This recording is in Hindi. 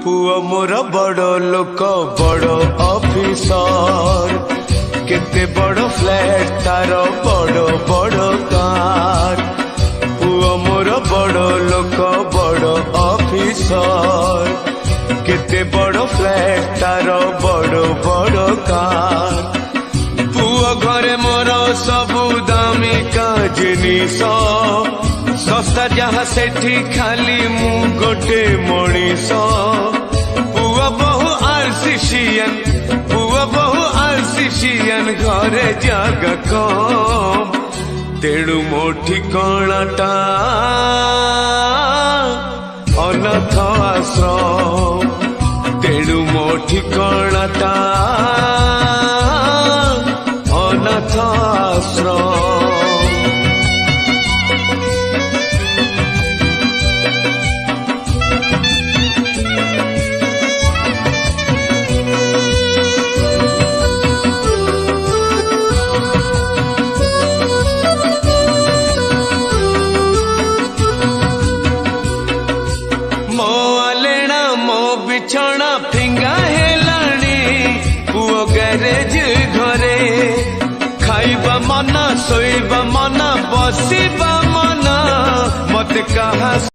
पुआ मोर बड़ लोक बड़ ऑफिसर केते बड़ फ्लैट तार बड़ बड़ कार। पुआ मोर बड़ लोक बड़ ऑफिसर केते बड़ फ्लैट तार बड़ बड़ कार। पुआ घरे मोर सबु दामिका जिनिस सस्ता जहाँ सेठी खाली मु गोटे मनीष। पुआ बहु आरसीसीएन पुआ बहु आरसीसीएन घरे जागा कम तेणु मो ठिकाणाटा अनाथ आश्रम। तेणु मो ठिकाणाटा अनाथ आश्रम। बिछौना फिंगा हेलाणी पुओ गैरेज घरे खाइबा मना शोइबा मना बसिबा मना मत कहा